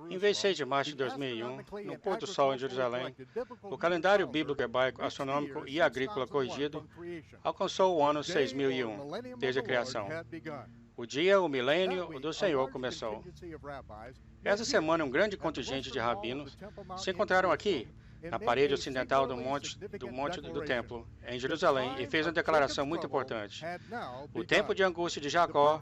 Em 26 de março de 2001, no pôr do sol em Jerusalém, o calendário bíblico hebraico, astronômico e agrícola corrigido alcançou o ano 6001, desde a criação. O dia, o milênio do Senhor começou. Essa semana, um grande contingente de rabinos se encontraram aqui, na parede ocidental do monte do templo, em Jerusalém, e fez uma declaração muito importante. O tempo de angústia de Jacó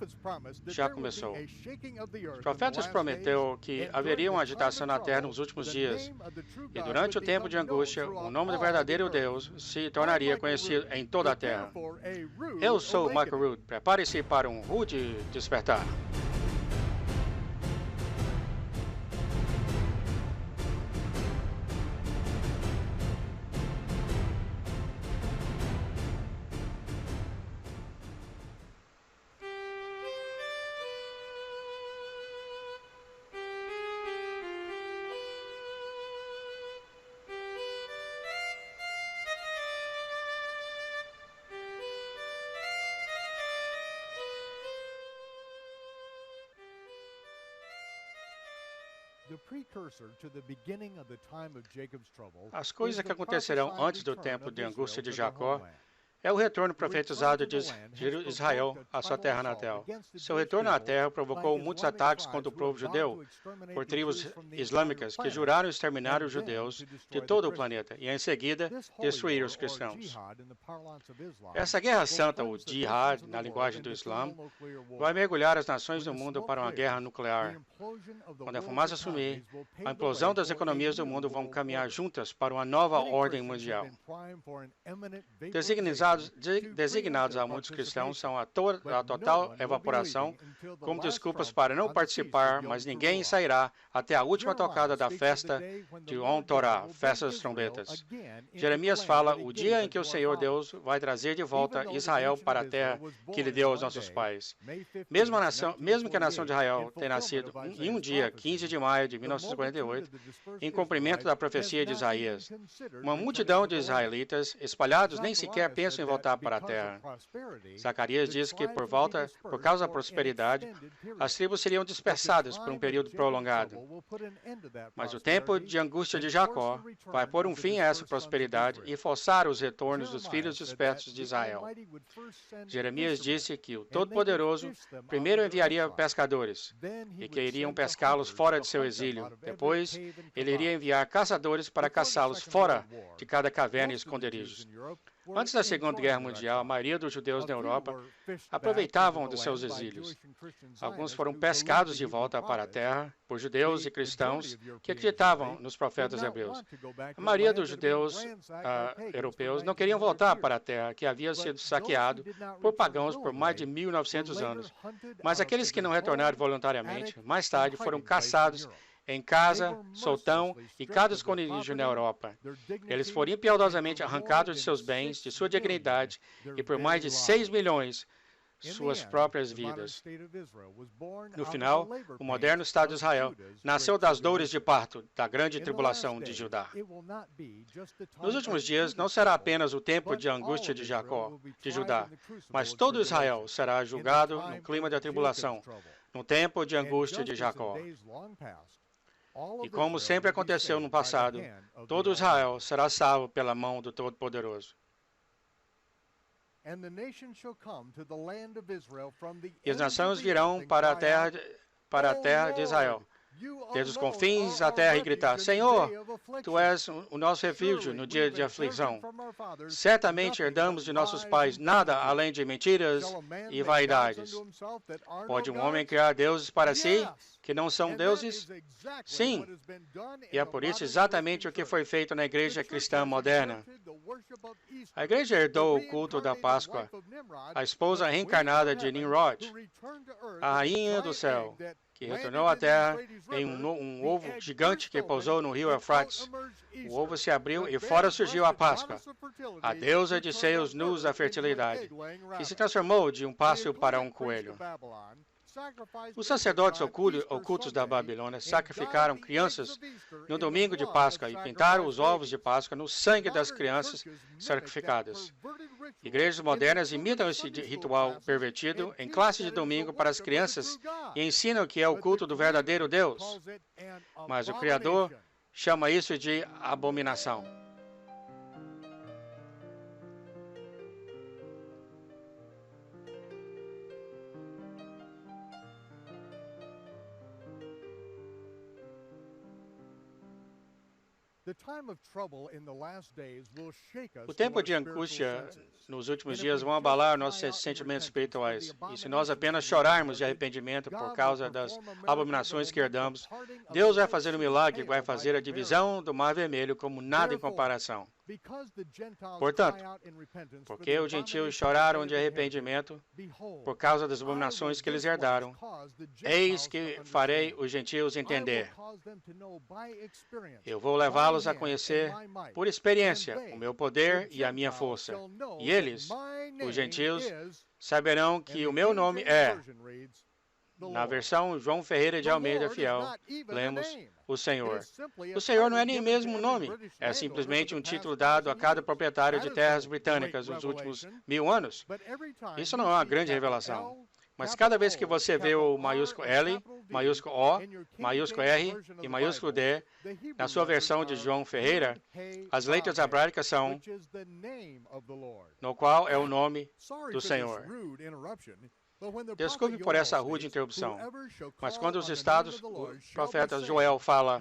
já começou. Os profetas prometeu que haveria uma agitação na terra nos últimos dias, e durante o tempo de angústia, o nome do verdadeiro Deus se tornaria conhecido em toda a terra. Eu sou Michael Root. Prepare-se para um rude despertar. As coisas que acontecerão antes do tempo de angústia de Jacó é o retorno profetizado de Israel à sua terra natal. Seu retorno à terra provocou muitos ataques contra o povo judeu por tribos islâmicas que juraram exterminar os judeus de todo o planeta e, em seguida, destruir os cristãos. Essa guerra santa, o jihad, na linguagem do Islã, vai mergulhar as nações do mundo para uma guerra nuclear. Quando a fumaça sumir, a implosão das economias do mundo vão caminhar juntas para uma nova ordem mundial. Designados a muitos cristãos são a total evaporação como desculpas para não participar, mas ninguém sairá até a última tocada da festa de Yom Torah, festa das trombetas. Jeremias fala o dia em que o Senhor Deus vai trazer de volta Israel para a terra que lhe deu aos nossos pais. Mesmo que a nação de Israel tenha nascido em um dia, 15 de maio de 1948, em cumprimento da profecia de Isaías, uma multidão de israelitas espalhados nem sequer pensam em voltar para a terra. Zacarias diz que por causa da prosperidade, as tribos seriam dispersadas por um período prolongado. Mas o tempo de angústia de Jacó vai pôr um fim a essa prosperidade e forçar os retornos dos filhos dispersos de Israel. Jeremias disse que o Todo-Poderoso primeiro enviaria pescadores e que iriam pescá-los fora de seu exílio. Depois, ele iria enviar caçadores para caçá-los fora de cada caverna e esconderijos. Antes da Segunda Guerra Mundial, a maioria dos judeus na Europa aproveitavam dos seus exílios. Alguns foram pescados de volta para a terra por judeus e cristãos que acreditavam nos profetas hebreus. A maioria dos judeus europeus não queriam voltar para a terra que havia sido saqueado por pagãos por mais de 1.900 anos. Mas aqueles que não retornaram voluntariamente, mais tarde foram caçados em casa, soltão e cada esconderijo na Europa. Eles foram impiedosamente arrancados de seus bens, de sua dignidade e por mais de 6 milhões suas próprias vidas. No final, o moderno Estado de Israel nasceu das dores de parto da grande tribulação de Judá. Nos últimos dias, não será apenas o tempo de angústia de Judá, mas todo Israel será julgado no clima da tribulação, no tempo de angústia de Jacó. E como sempre aconteceu no passado, todo Israel será salvo pela mão do Todo-Poderoso. E as nações virão para a terra de Israel, desde os confins da terra, e gritar: Senhor, Tu és o nosso refúgio no dia de aflição. Certamente herdamos de nossos pais nada além de mentiras e vaidades. Pode um homem criar deuses para si, que não são deuses? Sim, e é por isso exatamente o que foi feito na igreja cristã moderna. A igreja herdou o culto da Páscoa, a esposa reencarnada de Nimrod, a rainha do céu, que retornou à terra em um ovo gigante que pousou no rio Eufrates. O ovo se abriu e fora surgiu a Páscoa, a deusa de seios nus da fertilidade, que se transformou de um pássaro para um coelho. Os sacerdotes ocultos da Babilônia sacrificaram crianças no domingo de Páscoa e pintaram os ovos de Páscoa no sangue das crianças sacrificadas. Igrejas modernas imitam esse ritual pervertido em classe de domingo para as crianças e ensinam que é o culto do verdadeiro Deus. Mas o Criador chama isso de abominação. O tempo de angústia nos últimos dias vão abalar nossos sentimentos espirituais. E se nós apenas chorarmos de arrependimento por causa das abominações que herdamos, Deus vai fazer um milagre, vai fazer a divisão do Mar Vermelho como nada em comparação. Portanto, porque os gentios choraram de arrependimento por causa das abominações que eles herdaram, eis que farei os gentios entender. Eu vou levá-los a conhecer por experiência o meu poder e a minha força. E eles, os gentios, saberão que o meu nome é. Na versão João Ferreira de Almeida Fiel, lemos o Senhor. O Senhor não é nem mesmo um nome, é simplesmente um título dado a cada proprietário de terras britânicas nos últimos 1000 anos. Isso não é uma grande revelação. Mas cada vez que você vê o maiúsculo L, maiúsculo O, maiúsculo R e maiúsculo D, na sua versão de João Ferreira, as letras hebraicas são, no qual é o nome do Senhor. Desculpe por essa rude interrupção, mas quando os estados, o profeta Joel fala,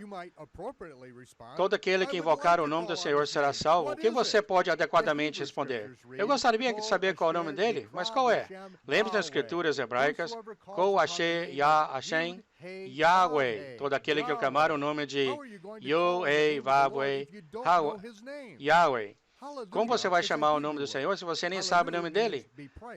todo aquele que invocar o nome do Senhor será salvo, o que você pode adequadamente responder? Eu gostaria de saber qual é o nome dele, mas qual é? Lembre-se das escrituras hebraicas, Ko Asher Yah Hashem, Yahweh, todo aquele que clamar o nome de Yo-Ei Vavweh, Yahweh. Como você vai chamar o nome do Senhor se você nem sabe o nome dele?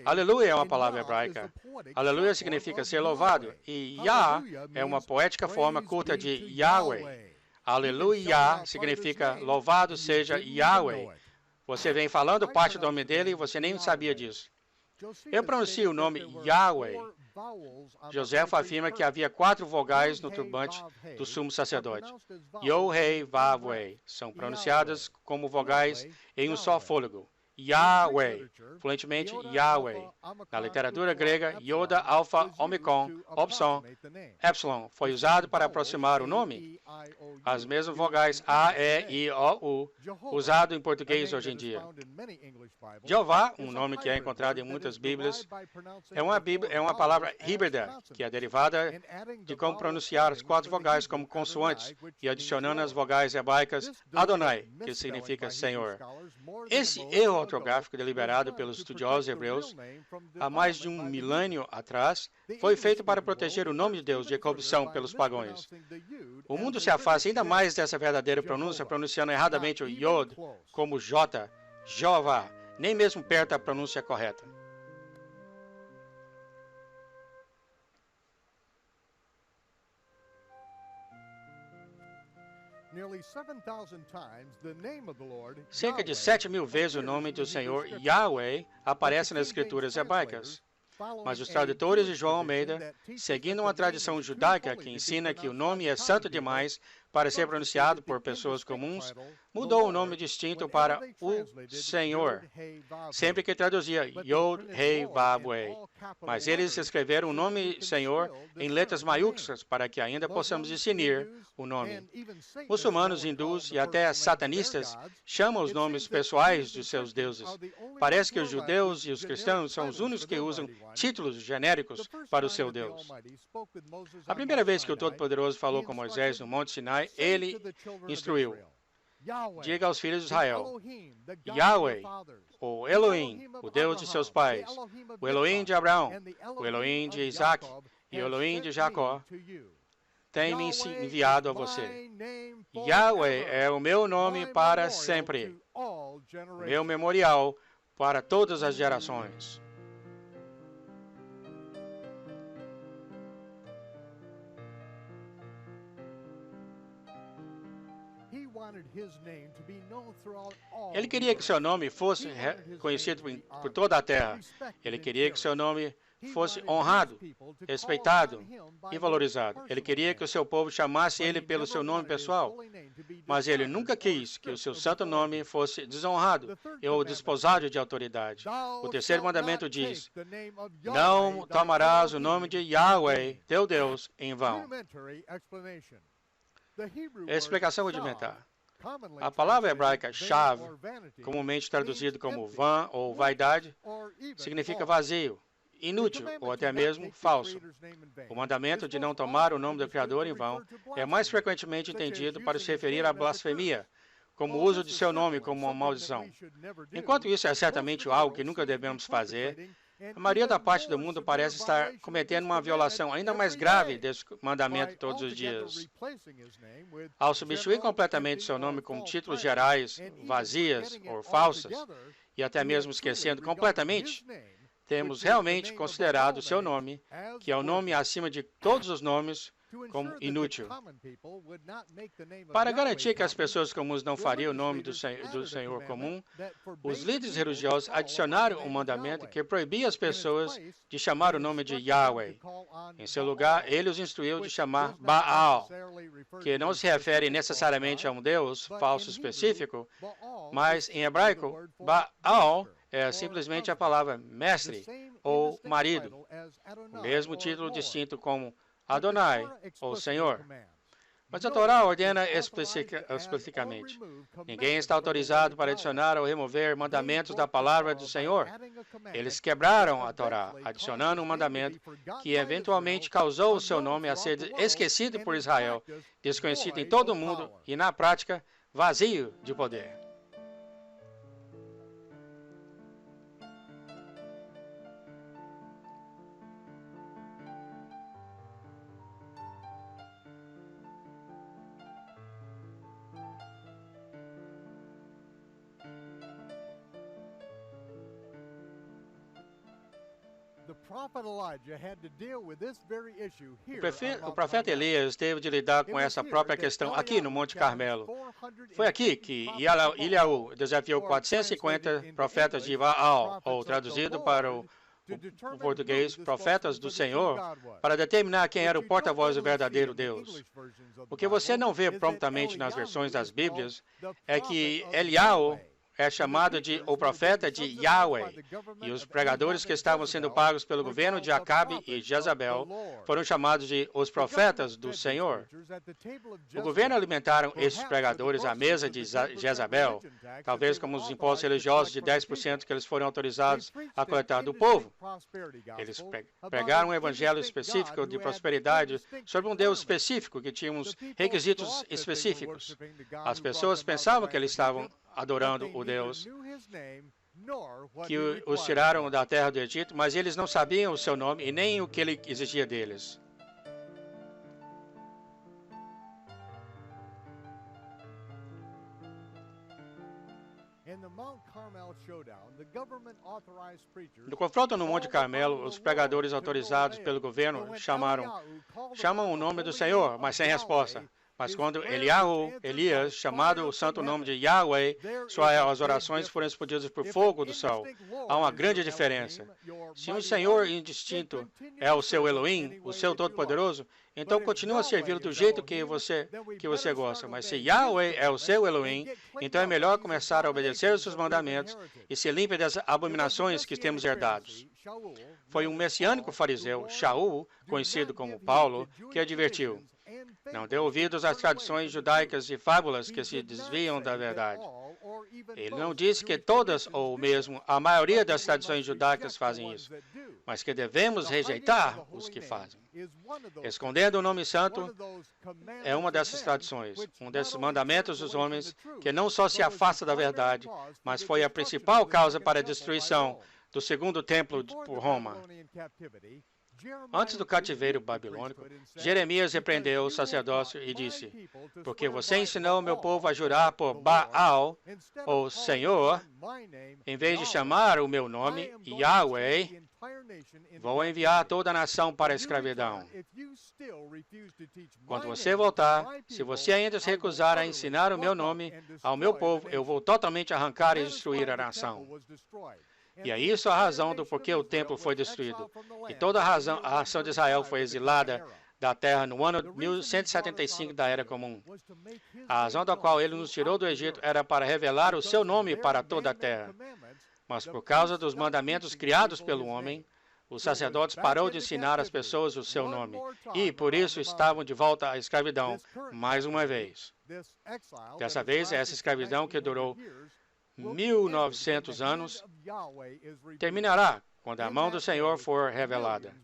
Aleluia é uma palavra hebraica. Aleluia significa ser louvado. E Yah é uma poética forma curta de Yahweh. Aleluia significa louvado seja Yahweh. Você vem falando parte do nome dele e você nem sabia disso. Eu pronuncio o nome Yahweh. José afirma que havia 4 vogais no turbante do sumo sacerdote. Yo-Rei Vavweh são pronunciadas como vogais em um só fôlego. Yahweh, fluentemente Yahweh. Na literatura grega, Yoda, Alpha, Omicron, Opson, Epsilon foi usado para aproximar o nome. As mesmas vogais A, E, I, O, U, usado em português hoje em dia. Jeová, um nome que é encontrado em muitas Bíblias, é uma palavra híbrida, que é derivada de como pronunciar as 4 vogais como consoantes e adicionando as vogais hebraicas Adonai, que significa Senhor. Esse erro ortográfico deliberado pelos estudiosos hebreus há mais de um milênio atrás foi feito para proteger o nome de Deus de corrupção pelos pagãos. O mundo se afasta ainda mais dessa verdadeira pronúncia, pronunciando erradamente o Yod como J, Jeová, nem mesmo perto da pronúncia correta. Cerca de 7.000 vezes o nome do Senhor Yahweh aparece nas escrituras hebraicas. Mas os tradutores de João Almeida, seguindo uma tradição judaica que ensina que o nome é santo demais para ser pronunciado por pessoas comuns, mudou o nome distinto para o Senhor, sempre que traduzia Yod-Hei-Vav-Wei. Mas eles escreveram o nome Senhor em letras maiúsculas para que ainda possamos discernir o nome. Muçulmanos, hindus e até satanistas chamam os nomes pessoais de seus deuses. Parece que os judeus e os cristãos são os únicos que usam títulos genéricos para o seu Deus. A primeira vez que o Todo-Poderoso falou com Moisés no Monte Sinai, ele instruiu: diga aos filhos de Israel, Yahweh, o Elohim, o Deus de seus pais, o Elohim de Abraão, o Elohim de Isaac e o Elohim de Jacó, tem me enviado a você. Yahweh é o meu nome para sempre, o meu memorial para todas as gerações. Ele queria que seu nome fosse conhecido por toda a terra. Ele queria que seu nome fosse honrado, respeitado e valorizado. Ele queria que o seu povo chamasse ele pelo seu nome pessoal, mas ele nunca quis que o seu santo nome fosse desonrado ou desposado de autoridade. O terceiro mandamento diz: não tomarás o nome de Yahweh, teu Deus, em vão. Explicação rudimentar. A palavra hebraica shav, comumente traduzido como vã ou vaidade, significa vazio, inútil ou até mesmo falso. O mandamento de não tomar o nome do Criador em vão é mais frequentemente entendido para se referir à blasfemia, como o uso de seu nome como uma maldição. Enquanto isso é certamente algo que nunca devemos fazer, a maioria da parte do mundo parece estar cometendo uma violação ainda mais grave desse mandamento todos os dias. Ao substituir completamente seu nome com títulos gerais, vazias ou falsas, e até mesmo esquecendo completamente, temos realmente considerado seu nome, que é o nome acima de todos os nomes, como inútil. Para garantir que as pessoas comuns não fariam o nome do Senhor comum, os líderes religiosos adicionaram um mandamento que proibia as pessoas de chamar o nome de Yahweh. Em seu lugar, ele os instruiu de chamar Baal, que não se refere necessariamente a um deus falso específico, mas em hebraico, Baal é simplesmente a palavra mestre ou marido, o mesmo título distinto como Adonai, ou Senhor. Mas a Torá ordena explicitamente: ninguém está autorizado para adicionar ou remover mandamentos da palavra do Senhor. Eles quebraram a Torá, adicionando um mandamento que eventualmente causou o seu nome a ser esquecido por Israel, desconhecido em todo o mundo e, na prática, vazio de poder. O profeta Elias teve de lidar com essa própria questão aqui no Monte Carmelo. Foi aqui que Eliahu desafiou 450 profetas de Baal, ou traduzido para o português, profetas do Senhor, para determinar quem era o porta-voz do verdadeiro Deus. O que você não vê prontamente nas versões das Bíblias é que Eliahu é chamado de o profeta de Yahweh, e os pregadores que estavam sendo pagos pelo governo de Acabe e Jezabel foram chamados de os profetas do Senhor. O governo alimentaram esses pregadores à mesa de Jezabel, talvez como os impostos religiosos de 10% que eles foram autorizados a coletar do povo. Eles pregaram um evangelho específico de prosperidade sobre um Deus específico que tinha uns requisitos específicos. As pessoas pensavam que eles estavam adorando o Deus que os tiraram da terra do Egito, mas eles não sabiam o seu nome e nem o que ele exigia deles. No confronto no Monte Carmelo, os pregadores autorizados pelo governo chamam o nome do Senhor, mas sem resposta. Mas quando Elias, chamado o santo nome de Yahweh, suas orações foram explodidas por fogo do céu. Há uma grande diferença. Se um Senhor indistinto é o seu Elohim, o seu Todo-Poderoso, então continua a servi-lo do jeito que você gosta. Mas se Yahweh é o seu Elohim, então é melhor começar a obedecer os seus mandamentos e se limpe das abominações que temos herdados. Foi um messiânico fariseu, Shaul, conhecido como Paulo, que advertiu: não dê ouvidos às tradições judaicas e fábulas que se desviam da verdade. Ele não disse que todas ou mesmo a maioria das tradições judaicas fazem isso, mas que devemos rejeitar os que fazem. Escondendo o nome santo é uma dessas tradições, um desses mandamentos dos homens que não só se afasta da verdade, mas foi a principal causa para a destruição do segundo templo por Roma. Antes do cativeiro babilônico, Jeremias repreendeu o sacerdócio e disse: porque você ensinou o meu povo a jurar por Baal, ou Senhor, em vez de chamar o meu nome, Yahweh, Vou enviar toda a nação para a escravidão. Quando você voltar, se você ainda se recusar a ensinar o meu nome ao meu povo, eu vou totalmente arrancar e destruir a nação. E é isso a razão do porquê o templo foi destruído. E toda a nação de Israel foi exilada da terra no ano 1175 da Era Comum. A razão da qual ele nos tirou do Egito era para revelar o seu nome para toda a terra. Mas por causa dos mandamentos criados pelo homem, os sacerdotes parou de ensinar às pessoas o seu nome. E, por isso, estavam de volta à escravidão mais uma vez. Dessa vez, essa escravidão que durou 1900 anos terminará quando a mão do Senhor for revelada.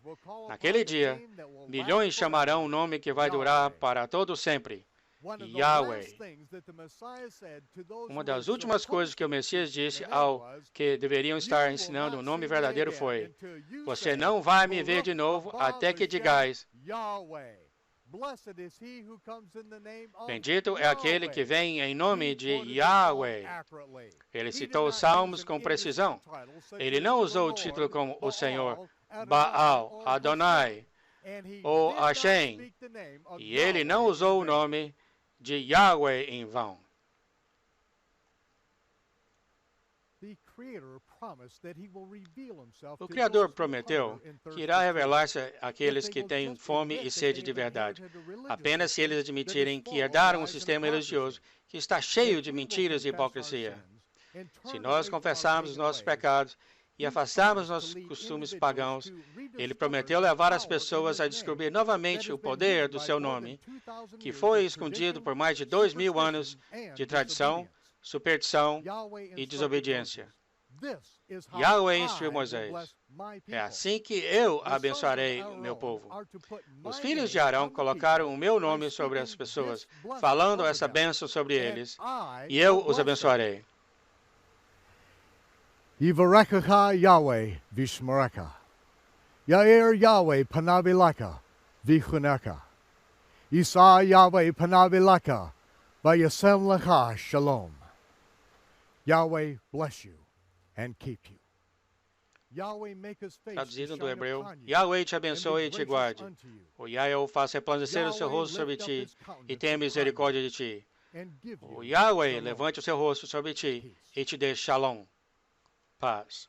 Naquele dia, milhões chamarão o nome que vai durar para todo sempre, Yahweh. Uma das últimas coisas que o Messias disse ao que deveriam estar ensinando o nome verdadeiro foi: você não vai me ver de novo até que digais: bendito é aquele que vem em nome de Yahweh. Ele citou os Salmos com precisão. Ele não usou o título como o Senhor, Baal, Adonai ou Hashem. E ele não usou o nome de Yahweh em vão. O Criador prometeu que irá revelar-se àqueles que têm fome e sede de verdade, apenas se eles admitirem que herdaram um sistema religioso que está cheio de mentiras e hipocrisia. Se nós confessarmos os nossos pecados e afastarmos nossos costumes pagãos, ele prometeu levar as pessoas a descobrir novamente o poder do seu nome, que foi escondido por mais de 2000 anos de tradição, superstição e desobediência. Yahweh instruiu Moisés: é assim que eu abençoarei o meu povo. Os filhos de Arão colocaram o meu nome sobre as pessoas, falando essa bênção sobre eles, e eu os abençoarei. Yivarechecha Yahweh vishmerecha. Yair Yahweh panavilecha vichunecha. Yisa Yahweh panavilecha vayasem lecha shalom. Yahweh bless you and keep you. Traduzido do hebreu: Yahweh te abençoe e te guarde. O Yahweh faça resplandecer o seu rosto sobre ti e tenha misericórdia de ti. O Yahweh levante o seu rosto sobre ti e te dê shalom, paz.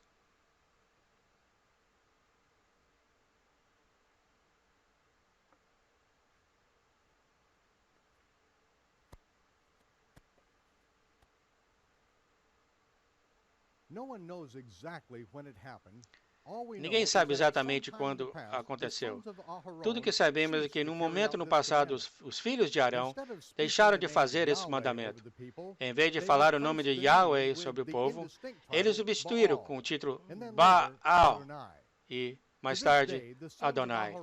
Ninguém sabe exatamente quando aconteceu. Tudo que sabemos é que, num momento no passado, os filhos de Arão deixaram de fazer esse mandamento. Em vez de falar o nome de Yahweh sobre o povo, eles substituíram com o título Baal e, mais tarde, Adonai.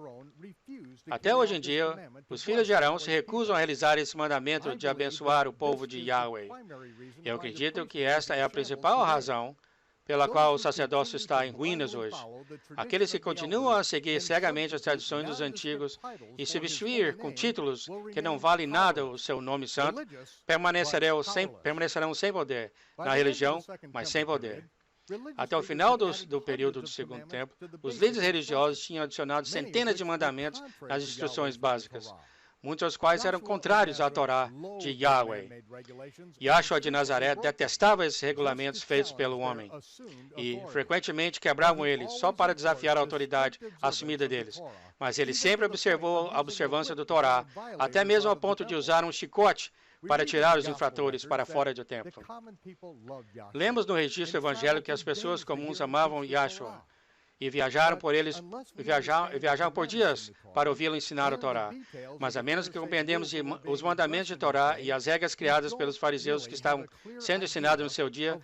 Até hoje em dia, os filhos de Arão se recusam a realizar esse mandamento de abençoar o povo de Yahweh. Eu acredito que esta é a principal razão pela qual o sacerdócio está em ruínas hoje. Aqueles que continuam a seguir cegamente as tradições dos antigos e substituir com títulos que não valem nada o seu nome santo, permanecerão sem poder na religião, mas sem poder. Até o final do período do Segundo Templo, os líderes religiosos tinham adicionado centenas de mandamentos nas instruções básicas, muitos dos quais eram contrários à Torá de Yahweh. Yahshua de Nazaré detestava esses regulamentos feitos pelo homem e frequentemente quebravam eles só para desafiar a autoridade assumida deles. Mas ele sempre observou a observância do Torá, até mesmo ao ponto de usar um chicote para tirar os infratores para fora do templo. Lemos no registro evangélico que as pessoas comuns amavam Yahshua e viajaram por dias para ouvi-lo ensinar a Torá. Mas a menos que compreendemos os mandamentos de Torá e as regras criadas pelos fariseus que estavam sendo ensinados no seu dia,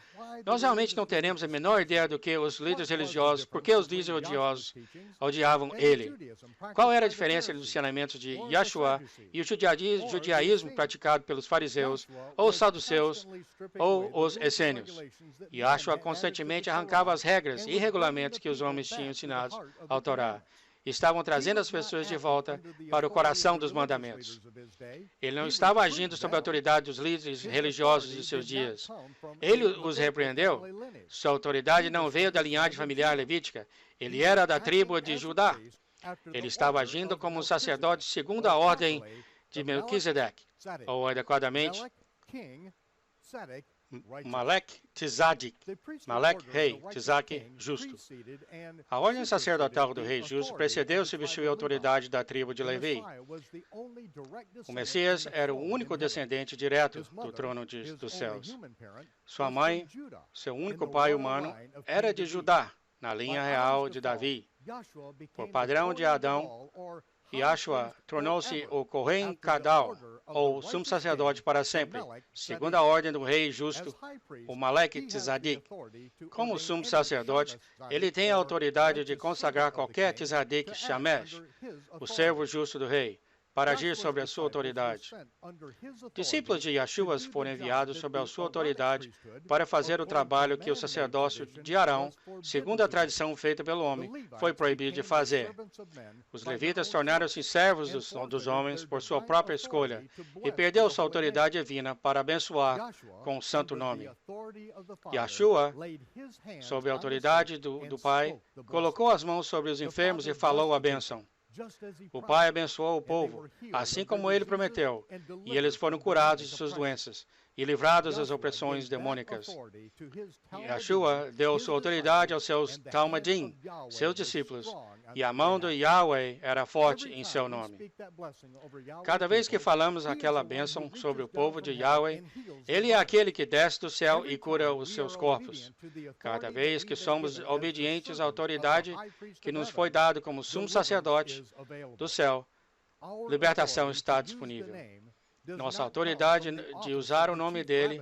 nós realmente não teremos a menor ideia do que os líderes religiosos, porque os líderes religiosos odiavam ele. Qual era a diferença entre os ensinamentos de Yahshua e o judaísmo praticado pelos fariseus, ou os saduceus, ou os essênios? Yahshua constantemente arrancava as regras e regulamentos que os homens tinham ensinado ao Torá. estavam trazendo as pessoas de volta para o coração dos mandamentos. Ele não estava agindo sob a autoridade dos líderes religiosos de seus dias. Ele os repreendeu. Sua autoridade não veio da linhagem familiar levítica. Ele era da tribo de Judá. Ele estava agindo como um sacerdote segundo a ordem de Melquisedeque, ou adequadamente, Malek Tzadik, Malek, rei, Tzadik, justo. A ordem sacerdotal do rei justo precedeu e substituiu a autoridade da tribo de Levi. O Messias era o único descendente direto do trono dos céus. Sua mãe, seu único pai humano, era de Judá, na linha real de Davi. Por padrão de Adão, Yahshua tornou-se o Kohen Kadal, ou sumo sacerdote para sempre, segundo a ordem do rei justo, o Malek Tzadik. Como sumo sacerdote, ele tem a autoridade de consagrar qualquer Tzadik Shamesh, o servo justo do rei, para agir sobre a sua autoridade. Discípulos de Yahshua foram enviados sob a sua autoridade para fazer o trabalho que o sacerdócio de Arão, segundo a tradição feita pelo homem, foi proibido de fazer. Os levitas tornaram-se servos dos homens por sua própria escolha e perdeu sua autoridade divina para abençoar com o santo nome. Yahshua, sob a autoridade do Pai, colocou as mãos sobre os enfermos e falou a bênção. O Pai abençoou o povo, assim como ele prometeu, e eles foram curados de suas doenças e livrados das opressões demônicas. Yahshua deu sua autoridade aos seus Talmudim, seus discípulos, e a mão do Yahweh era forte em seu nome. Cada vez que falamos aquela bênção sobre o povo de Yahweh, ele é aquele que desce do céu e cura os seus corpos. Cada vez que somos obedientes à autoridade que nos foi dada como sumo sacerdote do céu, libertação está disponível. Nossa autoridade de usar o nome dele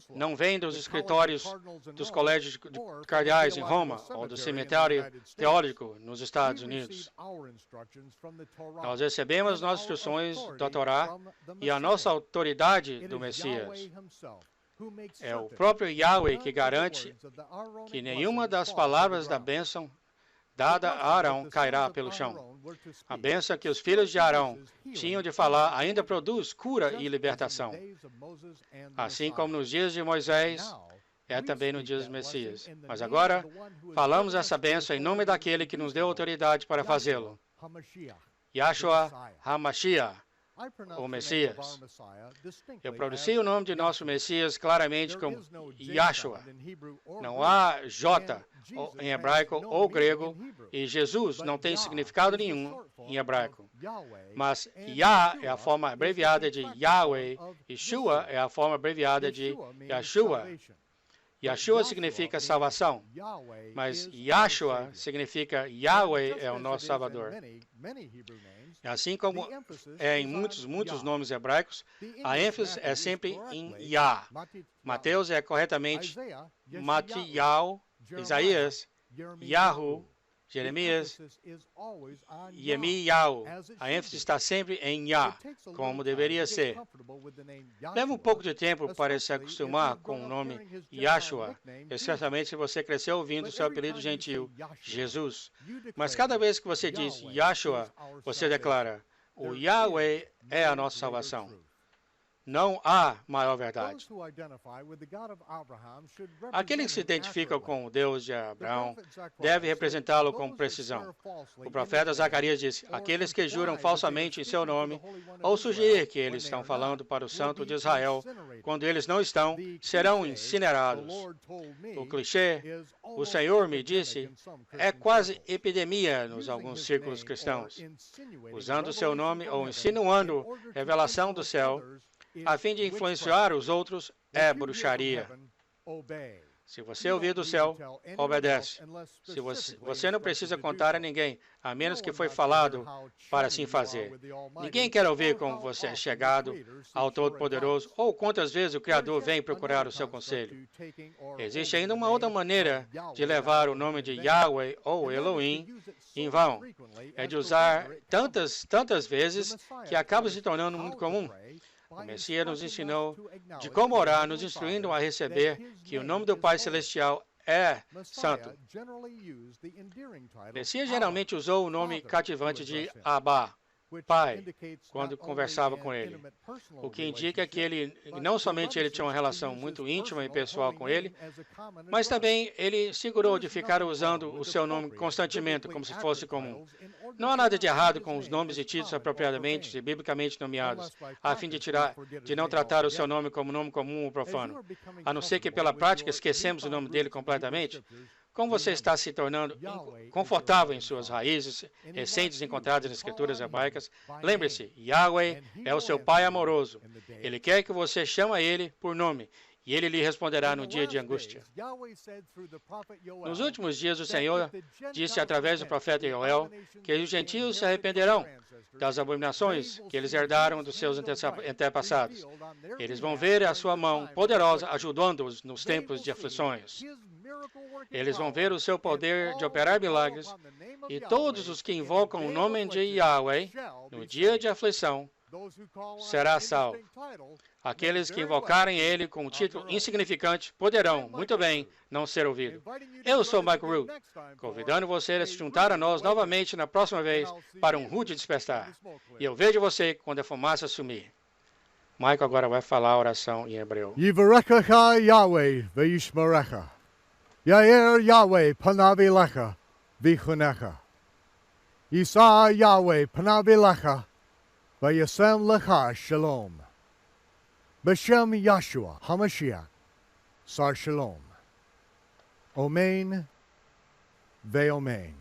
não vem dos escritórios dos colégios de cardeais em Roma ou do cemitério teológico nos Estados Unidos. Nós recebemos nossas instruções da Torá e a nossa autoridade do Messias. É o próprio Yahweh que garante que nenhuma das palavras da bênção dada a Arão cairá pelo chão. A bênção que os filhos de Arão tinham de falar ainda produz cura e libertação. Assim como nos dias de Moisés, é também no dia dos Messias. Mas agora, falamos essa bênção em nome daquele que nos deu autoridade para fazê-lo. Yahshua HaMashiach, o Messias. Eu pronuncio o nome de nosso Messias claramente como Yahshua. Não há J em hebraico ou grego, e Jesus não tem significado nenhum em hebraico. Mas Yah é a forma abreviada de Yahweh, e Shua é a forma abreviada de Yahshua. Yahshua significa salvação, mas Yahshua significa Yahweh é o nosso Salvador. Assim como é em muitos nomes hebraicos, a ênfase é sempre em Yah. Mateus é corretamente Matial, Isaías, Yahu, Jeremias, Yemiyahu. A ênfase está sempre em Yah, como deveria ser. Leva um pouco de tempo para se acostumar com o nome Yahshua, especialmente se você cresceu ouvindo seu apelido gentil, Jesus. Mas cada vez que você diz Yahshua, você declara, o Yahweh é a nossa salvação. Não há maior verdade. Aquele que se identifica com o Deus de Abraão deve representá-lo com precisão. O profeta Zacarias disse, aqueles que juram falsamente em seu nome, ou sugerir que eles estão falando para o Santo de Israel, quando eles não estão, serão incinerados. O clichê, o Senhor me disse, é quase epidemia nos alguns círculos cristãos. Usando seu nome ou insinuando revelação do céu, a fim de influenciar os outros, é bruxaria. Se você ouvir do céu, obedece. Você não precisa contar a ninguém, a menos que foi falado para assim fazer. Ninguém quer ouvir como você é chegado ao Todo-Poderoso ou quantas vezes o Criador vem procurar o seu conselho. Existe ainda uma outra maneira de levar o nome de Yahweh ou Elohim em vão. É de usar tantas vezes que acaba se tornando muito comum. O Messias nos ensinou de como orar, nos instruindo a receber que o nome do Pai Celestial é Messiah santo. generally used the endearing title Messias Abba, geralmente usou o nome Father, cativante to de address him, Abá, which Pai, indicates quando not conversava only com an ele. intimate personal O que indica que relationship, ele, but não the somente ele tinha uma reticence to relação use muito his íntima e personal pessoal holy com ele, name as a common mas address. também ele segurou de There's ficar nothing usando wrong o with seu nome appropriate, constantemente, como biblically se fosse accurate comum. titles in order Não há to nada not de treat errado his com os name nomes as e títulos common or apropriadamente e profane, biblicamente nomeados, unless by a fim de practice we forget his não name tratar o seu altogether. nome como nome comum ou As you profano, are becoming a não ser que comfortable pela with prática your esquecemos o newfound nome dele roots in the Hebrew completamente. Scriptures, Como você remember, está se tornando Yahweh is your confortável em loving suas Father, raízes and he recentes wants you encontradas to nas call escrituras on him hebraicas, by lembre-se, name, Yahweh and he é o will seu answer Pai you amoroso. in the day of Ele trouble. quer que você chame ele por nome, e ele lhe responderá In no the dia de last angústia. days, Yahweh said through the prophet Nos Yoel últimos dias, o that if Senhor the disse Gentiles através do repent profeta of the Joel abominations que os that they gentios se inherited from arrependerão their ancestors, das they abominações will que eles see herdaram his dos seus hand of right antepassados. revealed on their Eles vão behalf ver a during sua the mão time of poderosa affliction. ajudando-os nos They tempos will de see aflições. his miracle-working Eles vão power, ver o seu and poder de all operar who call milagres, upon the name of e todos Yahweh os que in the invocam o day of nome de affliction Yahweh shall no be dia saved. de aflição Those who call on será an salvo. interesting title Aqueles may que very well invocarem be ele com um of título their own. insignificante poderão, I'm muito Michael bem, Root, não ser ouvido. inviting you to Eu join sou us Michael again Root, next time for convidando você a a se juntar a rude nós awakening. novamente na próxima And vez I'll see para um you rude when despertar. the smoke E eu clears. vejo você quando a fumaça sumir. Michael agora vai falar a oração em hebreu. Yivarechecha Yahweh v'yishmerecha. Yair Yahweh panav elecha v'chunecha. Yisa Yahweh panav elecha v'yasem lecha shalom. B'shem Yahshua HaMashiach sar shalom. Omein ve'omein.